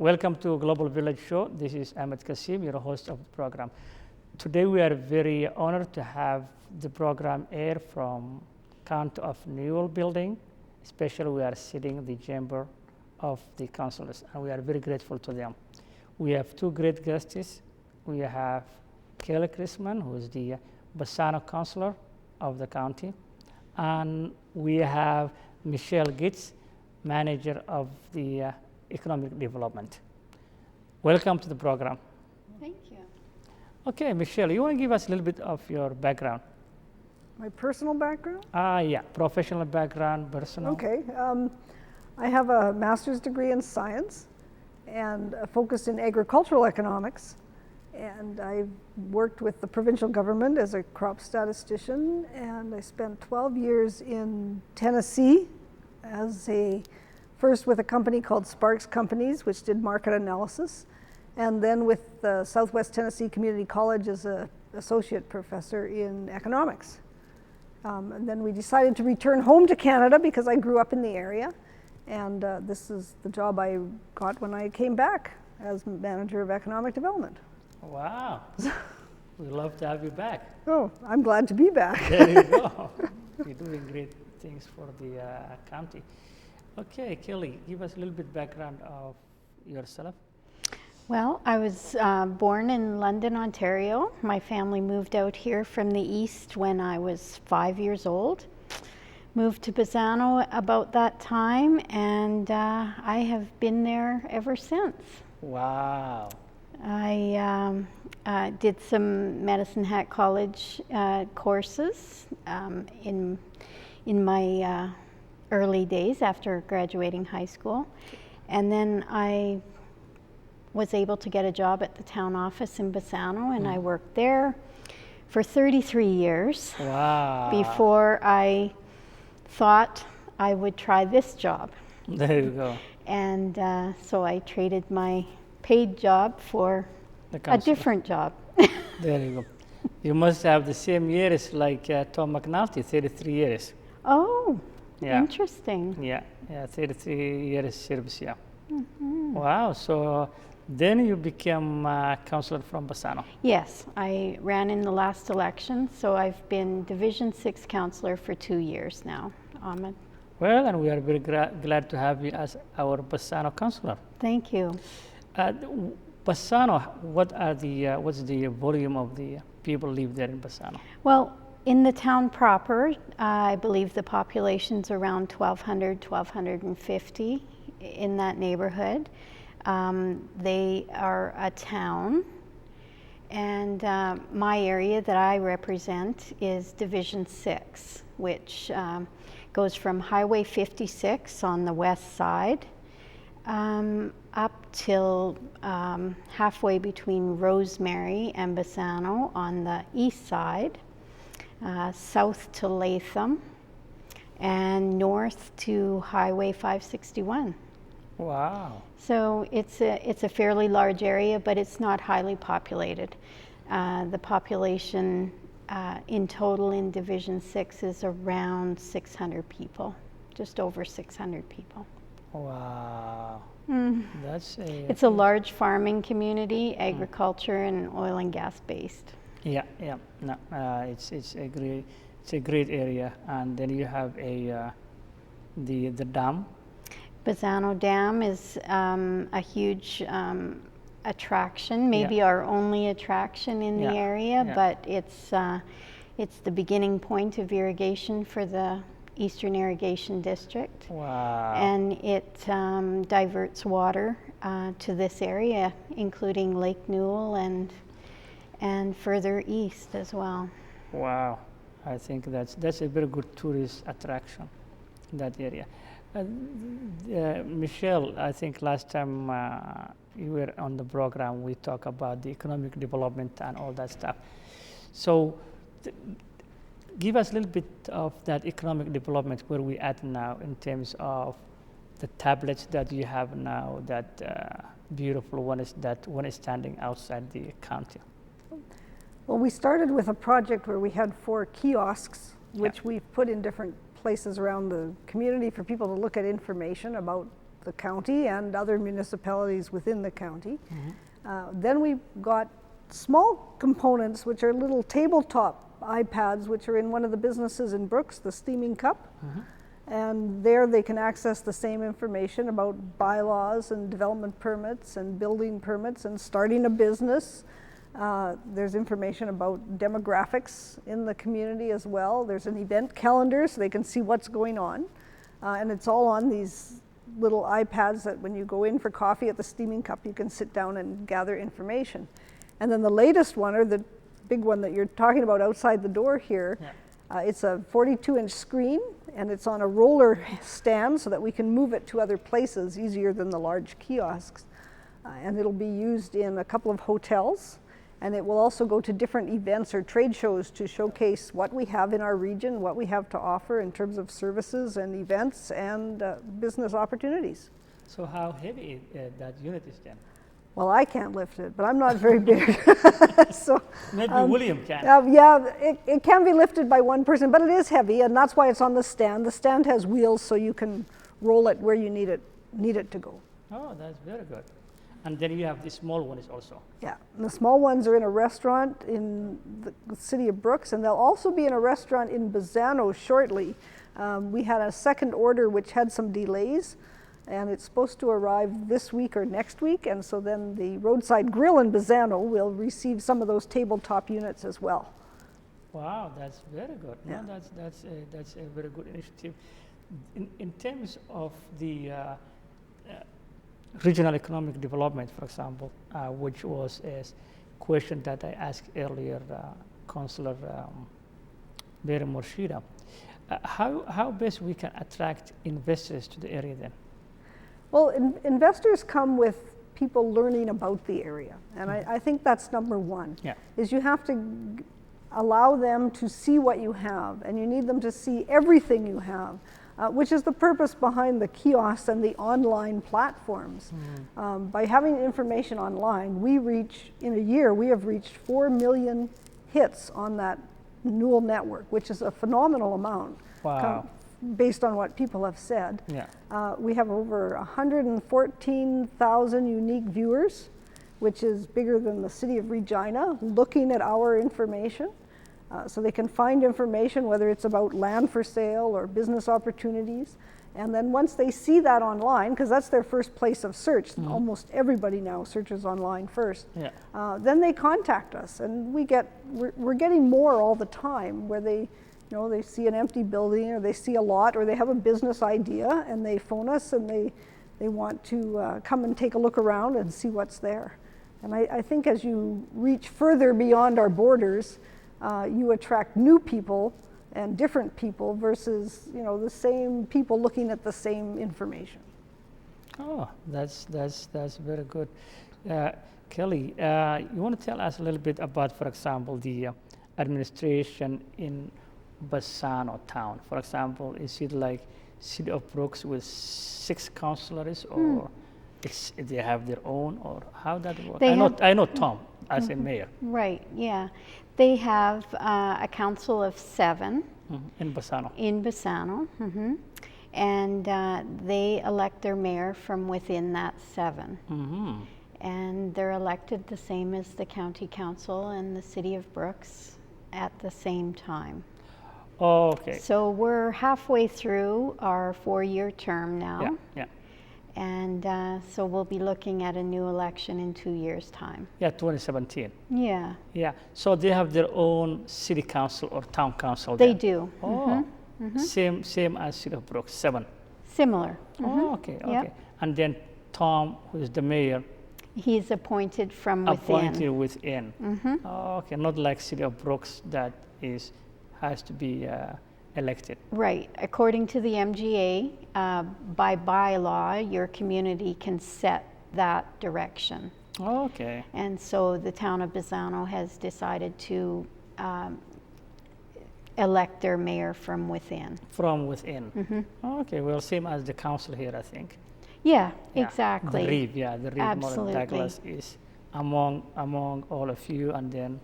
Welcome to Global Village Show. This is Ahmed Kassem, your host of the program. Today we are very honored to have the program air from County of Newell building. Especially we are sitting in the chamber of the councillors, and we are very grateful to them. We have two great guests. We have Kelly Chrisman, who is the Bassano councillor of the county, and we have Michelle Gitz, manager of the economic development. Welcome to the program. Thank you. Okay, Michelle, you want to give us a little bit of your background? My personal background? Yeah, professional background, personal. Okay. I have a master's degree in science and focused in agricultural economics. And I worked with the provincial government as a crop statistician, and I spent 12 years in Tennessee as first with a company called Sparks Companies, which did market analysis, and then with the Southwest Tennessee Community College as an associate professor in economics. And then we decided to return home to Canada because I grew up in the area, and this is the job I got when I came back as manager of economic development. Wow, we love to have you back. Oh, I'm glad to be back. There you go. You're doing great things for the county. Okay, Kelly, give us a little bit background of yourself. Well, I was born in London, Ontario. My family moved out here from the east when I was 5 years old. Moved to Bassano about that time, and I have been there ever since. Wow. I did some Medicine Hat College courses in my early days after graduating high school, and then I was able to get a job at the town office in Bassano, and I worked there for 33 years. Wow. Before I thought I would try this job. There you go. And so I traded my paid job for a different job. There you go. You must have the same years like Tom McNulty, 33 years. Oh, yeah. Interesting. Yeah, 33 years service, yeah. Mm-hmm. Wow, so then you became councillor from Bassano. Yes, I ran in the last election, so I've been Division 6 councillor for 2 years now, Ahmed. Well, and we are very glad to have you as our Bassano councillor. Thank you. Bassano, what's the volume of the people live there in Bassano? Well, in the town proper, I believe the population's around 1,200, 1,250 in that neighborhood. They are a town, and my area that I represent is Division 6, which goes from Highway 56 on the west side up till halfway between Rosemary and Bassano on the east side, south to Latham, and north to Highway 561. Wow. So it's a fairly large area, but it's not highly populated. The population in total in Division 6 is around 600 people, just over 600 people. Wow. It's a large farming community, agriculture and oil and gas based. Yeah. No, it's a great area, and then you have the dam. Bassano Dam is a huge attraction, maybe our only attraction in the area, but it's the beginning point of irrigation for the Eastern Irrigation District. Wow. And it diverts water to this area, including Lake Newell and further east as well. Wow. I think that's a very good tourist attraction, that area. Michelle, I think last time you were on the program, we talked about the economic development and all that stuff. So give us a little bit of that economic development, where we at now in terms of the tablets that you have now, that beautiful one is standing outside the county. Well, we started with a project where we had 4 kiosks, which we've put in different places around the community for people to look at information about the county and other municipalities within the county. Then we got small components, which are little tabletop iPads, which are in one of the businesses in Brooks, the Steaming Cup. And there they can access the same information about bylaws and development permits and building permits and starting a business. There's information about demographics in the community as well. There's an event calendar so they can see what's going on. And it's all on these little iPads that when you go in for coffee at the Steaming Cup, you can sit down and gather information. And then the latest one, or the big one that you're talking about outside the door here, it's a 42-inch screen, and it's on a roller stand so that we can move it to other places easier than the large kiosks. And it'll be used in a couple of hotels, and it will also go to different events or trade shows to showcase what we have in our region, what we have to offer in terms of services and events and business opportunities. So how heavy that unit is then? Well, I can't lift it, but I'm not very big. So maybe William can. Yeah, it can be lifted by one person, but it is heavy, and that's why it's on the stand. The stand has wheels, so you can roll it where you need it to go. Oh, that's very good. And then you have the small ones also. Yeah, and the small ones are in a restaurant in the city of Brooks, and they'll also be in a restaurant in Bazzano shortly. We had a second order which had some delays, and it's supposed to arrive this week or next week, and so then the roadside grill in Bazzano will receive some of those tabletop units as well. Wow, that's very good. Yeah. No, that's a very good initiative. In terms of the regional economic development, for example, which was a question that I asked earlier, Councillor Mary Morshida, how best we can attract investors to the area then? Well, investors come with people learning about the area, and I think that's number one. Yeah. Is you have to allow them to see what you have, and you need them to see everything you have, which is the purpose behind the kiosks and the online platforms. By having information online, in a year, we have reached 4 million hits on that Newell network, which is a phenomenal amount. Wow. Based on what people have said. Yeah. We have over 114,000 unique viewers, which is bigger than the city of Regina, looking at our information. So they can find information, whether it's about land for sale or business opportunities. And then once they see that online, because that's their first place of search, almost everybody now searches online first, then they contact us. And we're getting more all the time where they see an empty building, or they see a lot, or they have a business idea, and they phone us and they want to come and take a look around and see what's there. And I think as you reach further beyond our borders, you attract new people and different people versus the same people looking at the same information. Oh, that's very good. Kelly, you want to tell us a little bit about, for example, the administration in Bazzano town? For example, is it like City of Brooks with 6 councillors, or they have their own, or how that works? I know Tom as a mayor. Right, yeah. They have a council of 7. In Bazzano. In Bazzano, and they elect their mayor from within that 7. And they're elected the same as the county council and the city of Brooks at the same time. Oh, okay. So we're halfway through our 4-year term now. Yeah. And so we'll be looking at a new election in 2 years' time. Yeah, 2017. Yeah. Yeah. So they have their own city council or town council. They then? do. Oh, same as City of Brooks, 7. Similar. Oh, okay. Yep. And then Tom, who is the mayor, he's appointed from within. Appointed within. Oh, okay, not like City of Brooks that has to be elected. Right. According to the MGA, by bylaw, your community can set that direction. Oh, okay. And so the town of Bazzano has decided to elect their mayor from within. From within. Oh, okay, well, same as the council here, I think. Yeah, exactly. The Reeve, the Reeve Absolutely. Modern Douglas is among all of you, and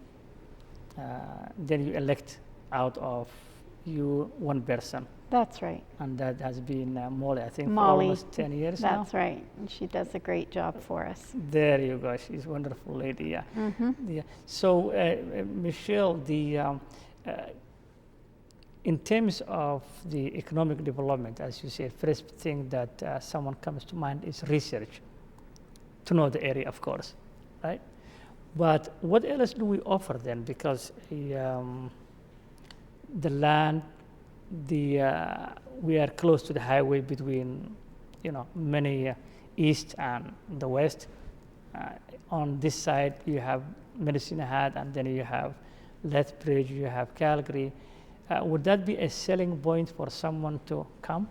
then you elect out of you one person. That's right. And that has been Molly, I think, Molly, for almost 10 years now. That's right. And she does a great job for us. There you go. She's a wonderful lady. Yeah. Yeah. So, Michelle, in terms of the economic development, as you said, first thing that someone comes to mind is research, to know the area, of course, right? But what else do we offer then? Because the land, we are close to the highway between, many east and the west. On this side, you have Medicine Hat, and then you have Lethbridge, you have Calgary. Would that be a selling point for someone to come?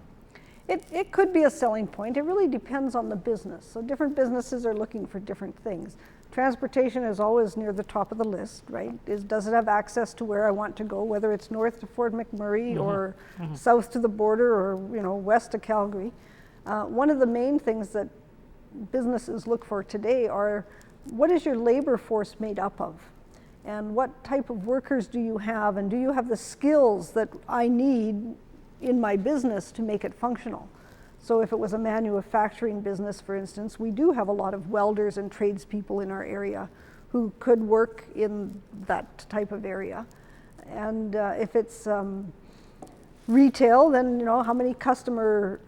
It could be a selling point. It really depends on the business. So different businesses are looking for different things. Transportation is always near the top of the list, right? Does it have access to where I want to go, whether it's north to Fort McMurray or south to the border or west to Calgary? One of the main things that businesses look for today are, what is your labor force made up of? And what type of workers do you have? And do you have the skills that I need in my business to make it functional? So if it was a manufacturing business, for instance, we do have a lot of welders and tradespeople in our area who could work in that type of area. And if it's retail, then how many customer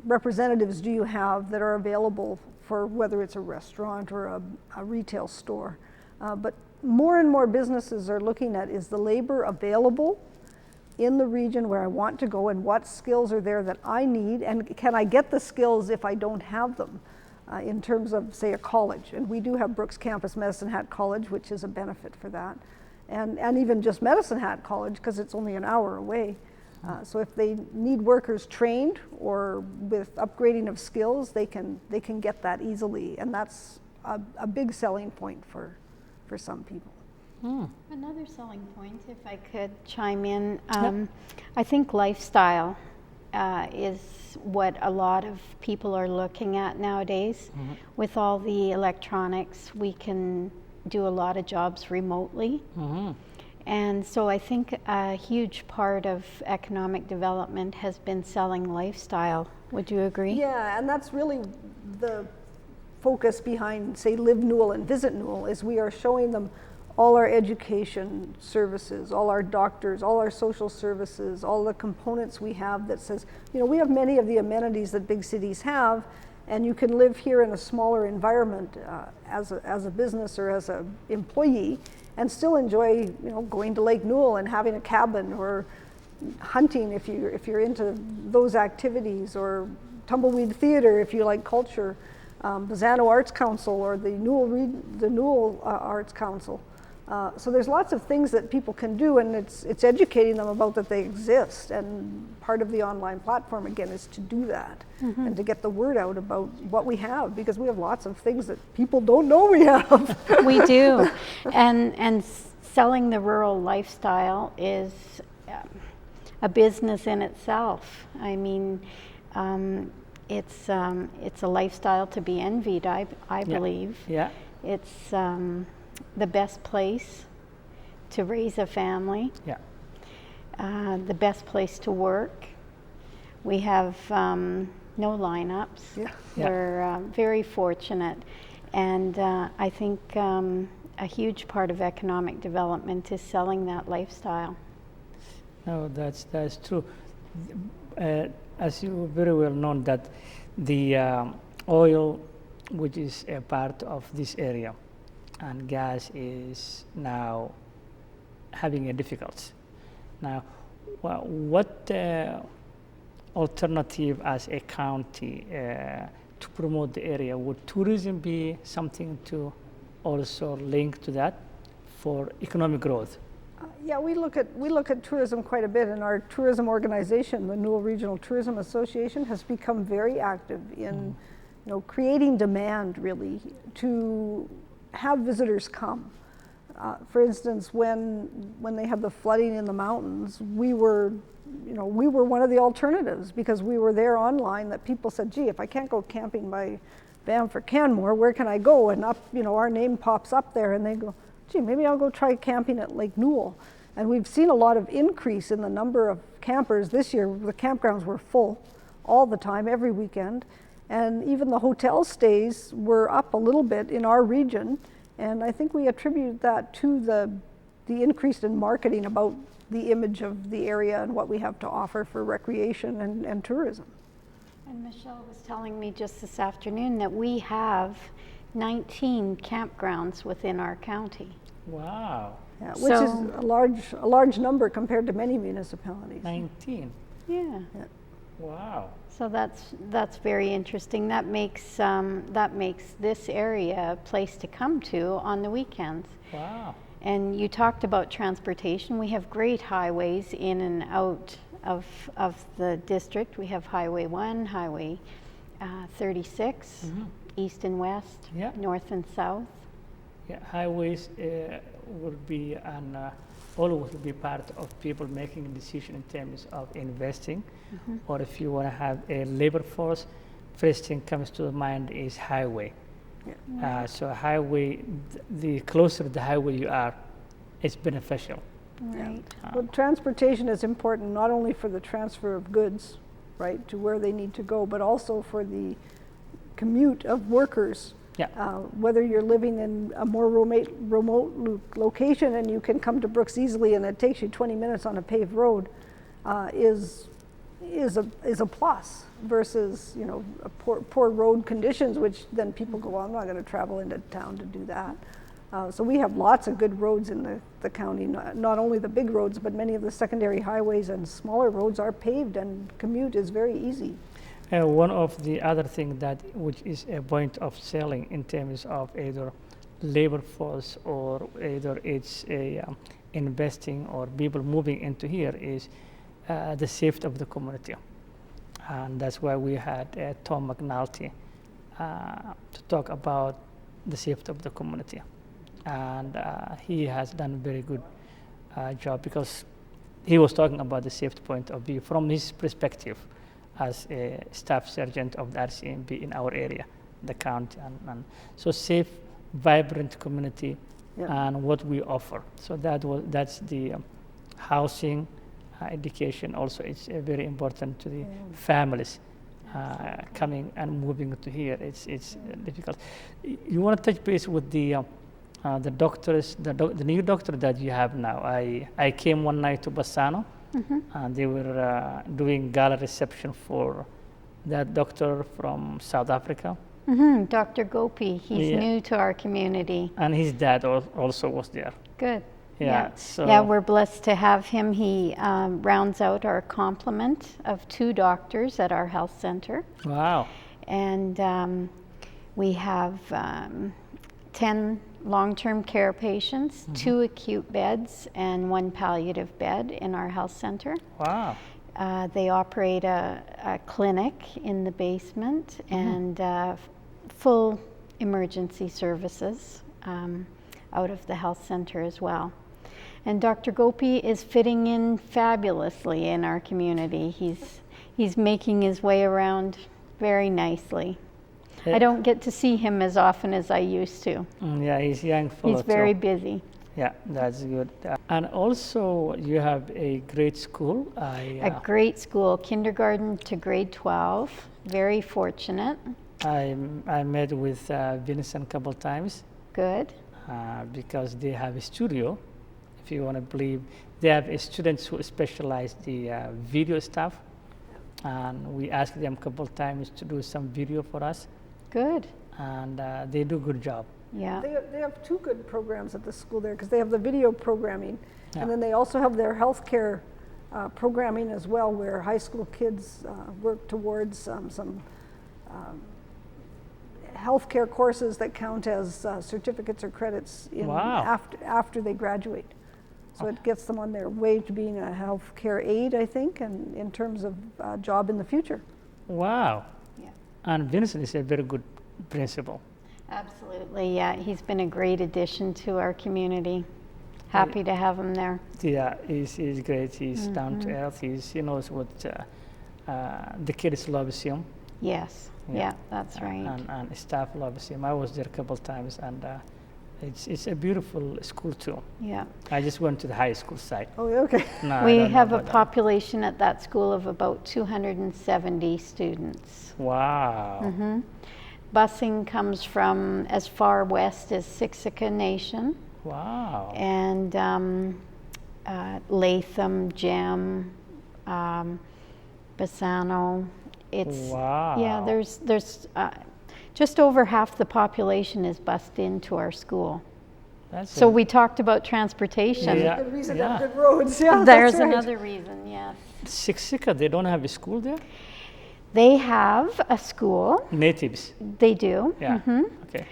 representatives do you have that are available for whether it's a restaurant or a retail store? But more and more businesses are looking at, is the labor available in the region where I want to go, and what skills are there that I need, and can I get the skills if I don't have them in terms of, say, a college. And we do have Brooks Campus Medicine Hat College, which is a benefit for that, and even just Medicine Hat College, because it's only an hour away. So if they need workers trained or with upgrading of skills, they can get that easily, and that's a big selling point for some people. Another selling point, if I could chime in, I think lifestyle is what a lot of people are looking at nowadays. With all the electronics, we can do a lot of jobs remotely. And so I think a huge part of economic development has been selling lifestyle. Would you agree? Yeah, and that's really the focus behind, say, Live Newell and Visit Newell, is we are showing them all our education services, all our doctors, all our social services, all the components we have that says, we have many of the amenities that big cities have, and you can live here in a smaller environment as a business or as an employee and still enjoy, going to Lake Newell and having a cabin, or hunting if you're into those activities, or Tumbleweed Theater if you like culture, Bazzano Arts Council, or the Newell Arts Council. So there's lots of things that people can do, and it's educating them about that they exist. And part of the online platform, again, is to do that and to get the word out about what we have, because we have lots of things that people don't know we have. We do, and selling the rural lifestyle is a business in itself. I mean, it's a lifestyle to be envied, I believe. Yeah. It's the best place to raise a family. Yeah. The best place to work. We have no lineups. Yeah. We're very fortunate, and I think a huge part of economic development is selling that lifestyle. No, that's true. As you very well know, that the oil, which is a part of this area, and gas is now having a difficulty. Now, what alternative as a county to promote the area? Would tourism be something to also link to that for economic growth? Yeah, we look at tourism quite a bit, and our tourism organization, the Newell Regional Tourism Association, has become very active in creating demand, really, to have visitors come. For instance, when they had the flooding in the mountains, we were one of the alternatives, because we were there online, that people said, gee, if I can't go camping by Banff or Canmore, where can I go? And up, our name pops up there, and they go, gee, maybe I'll go try camping at Lake Newell. And we've seen a lot of increase in the number of campers. This year, the campgrounds were full all the time, every weekend. And even the hotel stays were up a little bit in our region. And I think we attribute that to the increase in marketing about the image of the area and what we have to offer for recreation and tourism. And Michelle was telling me just this afternoon that we have 19 campgrounds within our county. Wow. Yeah, which is a large number compared to many municipalities. 19. Yeah. Wow. So that's very interesting. That makes this area a place to come to on the weekends. Wow. And you talked about transportation. We have great highways in and out of the district. We have Highway 1, Highway 36, east and west, north and south. Yeah, highways would be always be part of people making a decision in terms of investing, or if you want to have a labor force, first thing comes to the mind is highway. Yeah. So highway, the closer the highway you are, it's beneficial. Right. Well, transportation is important not only for the transfer of goods, right, to where they need to go, but also for the commute of workers. Yeah. Whether you're living in a more remote location and you can come to Brooks easily and it takes you 20 minutes on a paved road, is a plus versus, you know, poor road conditions, which then people go, well, I'm not going to travel into town to do that. So we have lots of good roads in the county, not only the big roads, but many of the secondary highways and smaller roads are paved and commute is very easy. One of the other things which is a point of selling in terms of either labor force or either it's a investing or people moving into here is the safety of the community. And that's why we had Tom McNulty to talk about the safety of the community. And he has done a very good job because he was talking about the safety point of view from his perspective as a staff sergeant of the RCMP in our area, the county. And so safe, vibrant community and what we offer. So that's the housing, education also. It's very important to the families coming and moving to here. It's difficult. You want to touch base with the doctors, the new doctor that you have now. I came one night to Bassano, and they were doing gala reception for that doctor from South Africa. Dr. Gopi, he's new to our community. And his dad also was there. Good. So we're blessed to have him. He rounds out our complement of 2 doctors at our health center. Wow. And we have 10 long-term care patients, 2 acute beds, and 1 palliative bed in our health center. Wow. They operate a clinic in the basement and full emergency services out of the health center as well. And Dr. Gopi is fitting in fabulously in our community. He's making his way around very nicely. I don't get to see him as often as I used to. Yeah, he's young fellow. He's very busy. Yeah, that's good. And also, you have a great school. A great school, kindergarten to grade 12. Very fortunate. I met with Vincent a couple times. Good. Because they have a studio, if you want to believe. They have students who specialize the video stuff. And we asked them a couple times to do some video for us. Good. And they do a good job. Yeah. They have 2 good programs at the school there because they have the video programming and then they also have their healthcare programming as well, where high school kids work towards some healthcare courses that count as certificates or credits after they graduate. So it gets them on their way to being a healthcare aide, I think, and in terms of job in the future. Wow. Yeah. And Vincent is a very good principal. Absolutely, yeah. He's been a great addition to our community. Happy to have him there. Yeah, he's great. He's down to earth. He knows what the kids loves him. Yes, yeah, that's right. And staff loves him. I was there a couple times, and It's a beautiful school too. Yeah. I just went to the high school side. Oh, okay. No, I We don't know have a about that. population at that school of about 270 students. Wow. Busing comes from as far west as Siksika Nation Wow. and Latham, Gem, Bassano. It's Wow. yeah. There's just over half the population is bused into our school. That's So we talked about transportation. Yeah. Good reason to yeah. have good roads. Yeah, There's that's right. another reason. Yes, Siksika, they don't have a school there? they have a school. Natives. They do. Yeah. Okay.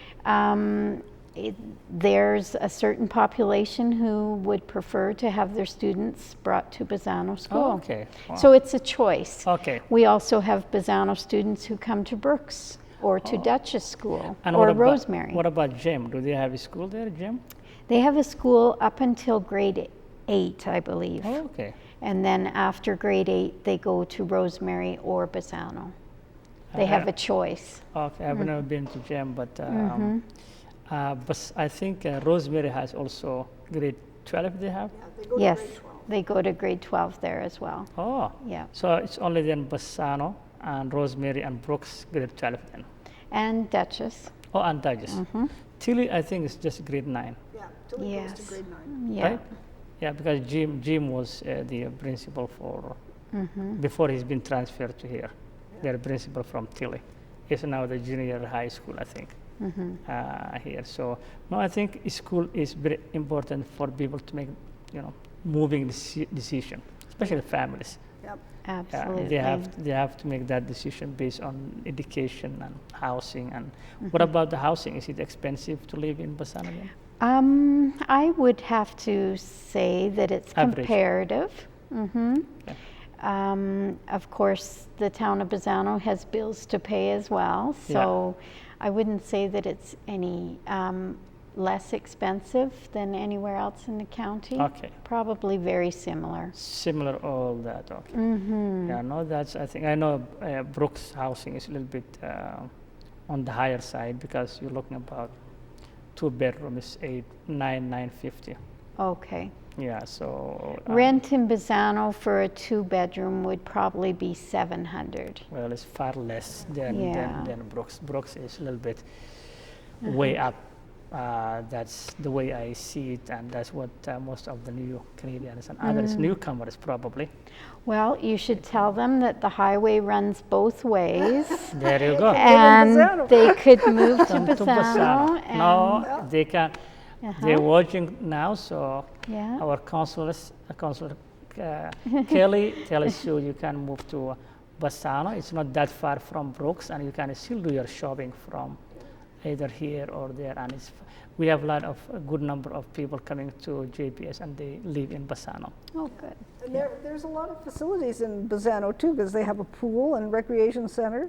There's a certain population who would prefer to have their students brought to Bassano School. Oh, okay. Wow. So it's a choice. Okay. We also have Bassano students who come to Brooks or to Dutchess School And or what about, Rosemary. What about Gem? Do they have a school there, Gem? They have a school up until grade 8, I believe. Oh, okay. And then after grade 8, they go to Rosemary or Bassano. They have a choice. Okay, I've never been to Gem, but I think Rosemary has also grade 12 they have? They go to Yes, grade 12. they go to grade 12 there as well. Oh, Yeah. so it's only then Bassano and Rosemary and Brooks grade 12 then. And Dutchess. Oh, and Dutchess. Tilly, I think it's just grade 9, Yeah, till it goes to Yes. grade 9. Yeah. right? Yeah, because Jim was the principal for, before he's been transferred to here, their principal from Tilly. He's now the junior high school, I think, here. So, no, I think school is very important for people to make, moving decision, especially families. Yep. Absolutely. They have to make that decision based on education and housing. And what about the housing? Is it expensive to live in Bassano again? I would have to say that it's Average. comparative. Okay. Of course, the town of Bassano has bills to pay as well, so I wouldn't say that it's any less expensive than anywhere else in the county. Okay. Probably very similar. Similar, all that. Okay. Yeah, no, that's. I think I know Brooks housing is a little bit on the higher side because you're looking about 2 bedrooms, 950. Okay. Yeah, so Rent in Bassano for a 2-bedroom would probably be $700. well, it's far less than Yeah. than Brooks. Brooks is a little bit way up. That's the way I see it, and that's what most of the new Canadians and others newcomers probably. Well, you should tell them that the highway runs both ways. There you go. And Bassano. they could move to Come to Bassano. And No, they can. They're watching now, so Yeah. our Councillor Kelly tells you can move to Bassano. It's not that far from Brooks, and you can still do your shopping from either here or there. And we have a good number of people coming to JPS, and they live in Bassano. Oh, good. And there's a lot of facilities in Bassano too, because they have a pool and recreation center,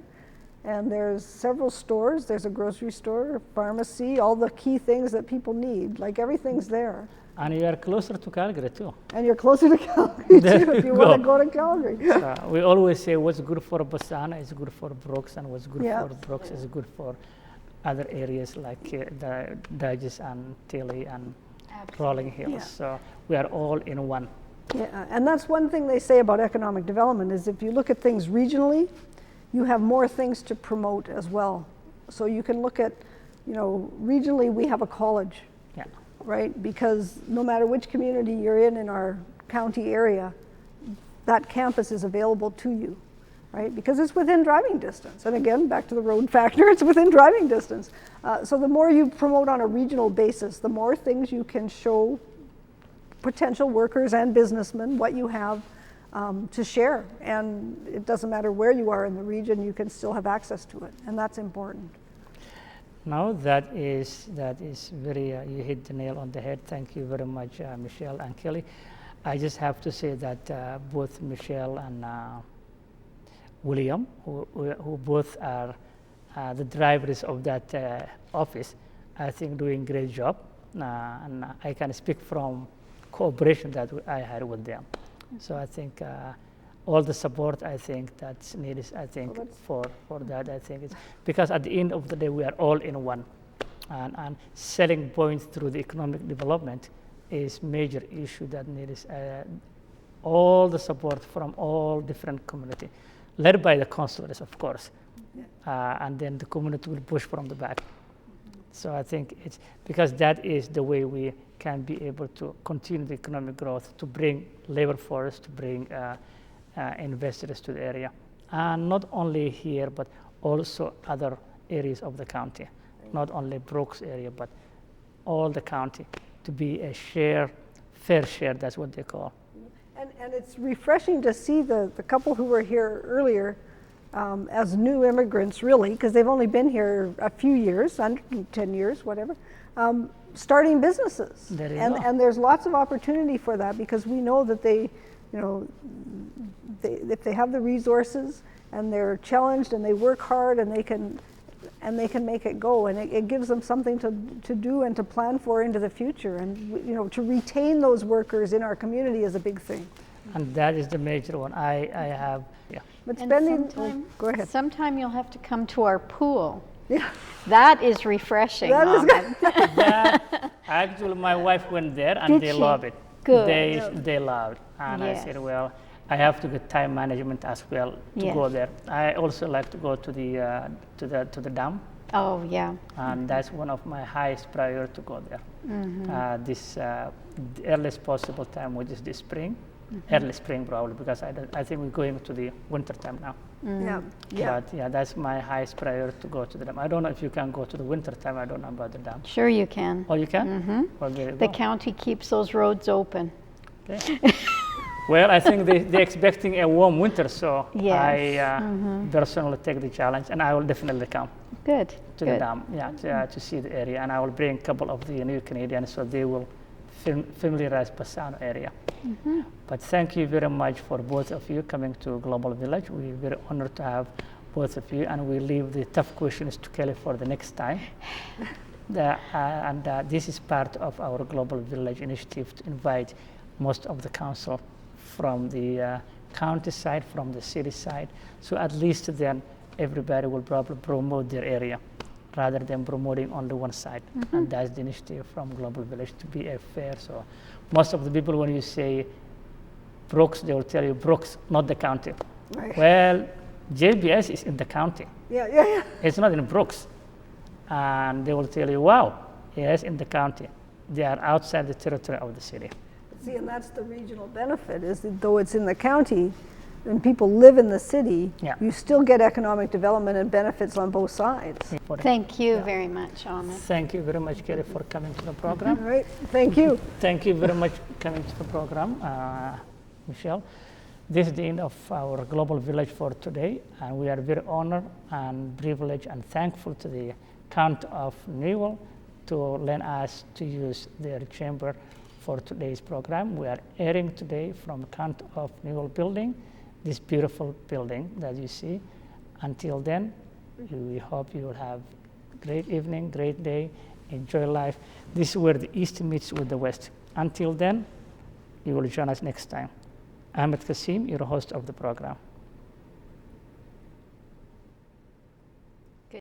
and there's several stores. There's a grocery store, a pharmacy, all the key things that people need. Like everything's there. And you are closer to Calgary too. And you're closer to Calgary There too, if you you want to go. go to Calgary. We always say what's good for Bassano is good for Brooks, and what's good Yeah. for Brooks is good for other areas like the Dutchess and Tilly and Rolling Hills. Yeah. So we are all in one. Yeah, and that's one thing they say about economic development is if you look at things regionally, you have more things to promote as well. So you can look at, regionally we have a college, Yeah. right? Because no matter which community you're in our county area, that campus is available to you, right? Because it's within driving distance. And again, back to the road factor, it's within driving distance. So the more you promote on a regional basis, the more things you can show potential workers and businessmen what you have to share. And it doesn't matter where you are in the region, you can still have access to it. And that's important. Now that is very, you hit the nail on the head. Thank you very much, Michelle and Kelly. I just have to say that both Michelle and William, who both are the drivers of that office, I think doing great job. And I can speak from cooperation that I had with them. So I think all the support I think that's needed. I think for that I think it's because at the end of the day we are all in one, and selling points through the economic development is major issue that needs all the support from all different community, led by the councillors, of course, and then the community will push from the back. So I think it's because that is the way we can be able to continue the economic growth, to bring labor force, to bring investors to the area, and not only here but also other areas of the county, not only Brooks area but all the county, to be a fair share. That's what they call. And it's refreshing to see the couple who were here earlier as new immigrants, really, because they've only been here a few years, under 10 years, whatever, starting businesses. And there's lots of opportunity for that, because we know that they, if they have the resources and they're challenged and they work hard and they can make it go, and it gives them something to do and to plan for into the future, and to retain those workers in our community is a big thing. And that is the major one. I have, yeah. But Go ahead. Sometime you'll have to come to our pool. Yeah. That is refreshing. That is good. Actually, my wife went there and they love it. Good. They loved it. And Yes. I said, well, I have to get time management as well to go there. I also like to go to the dam. Oh, yeah. And that's one of my highest priority to go there. This the earliest possible time, which is the spring, early spring probably, because I think we're going to the winter time now. But yeah, that's my highest priority to go to the dam. I don't know if you can go to the winter time. I don't know about the dam. Sure you can. Oh, you can? Well, there you The go. county keeps those roads open. Okay. Well, I think they're expecting a warm winter, so Yes. I personally take the challenge, and I will definitely come Good. to the dam, to see the area, and I will bring a couple of the new Canadians so they will familiarize Bassano area. But thank you very much for both of you coming to Global Village. We're very honored to have both of you, and we leave the tough questions to Kelly for the next time. This is part of our Global Village initiative to invite most of the council from the county side, from the city side, so at least then everybody will probably promote their area rather than promoting only one side. And that's the initiative from Global Village, to be a fair. So most of the people, when you say Brooks, they will tell you Brooks, not the county. Right. Well, JBS is in the county. Yeah. It's not in Brooks. And they will tell you, wow, yes, in the county. They are outside the territory of the city. See, and that's the regional benefit, is that though it's in the county and people live in the city, you still get economic development and benefits on both sides. Thank you very much, Ahmed. Thank you very much, Kelly, for coming to the program. All right, thank you. Thank you very much for coming to the program, Michelle. This is the end of our Global Village for today, and we are very honored and privileged and thankful to the County of Newell to lend us to use their chamber for today's program. We are airing today from County of Newell building, this beautiful building that you see. Until then, we hope you will have a great evening, great day, enjoy life. This is where the East meets with the West. Until then, you will join us next time. Ahmed Kassem, your host of the program.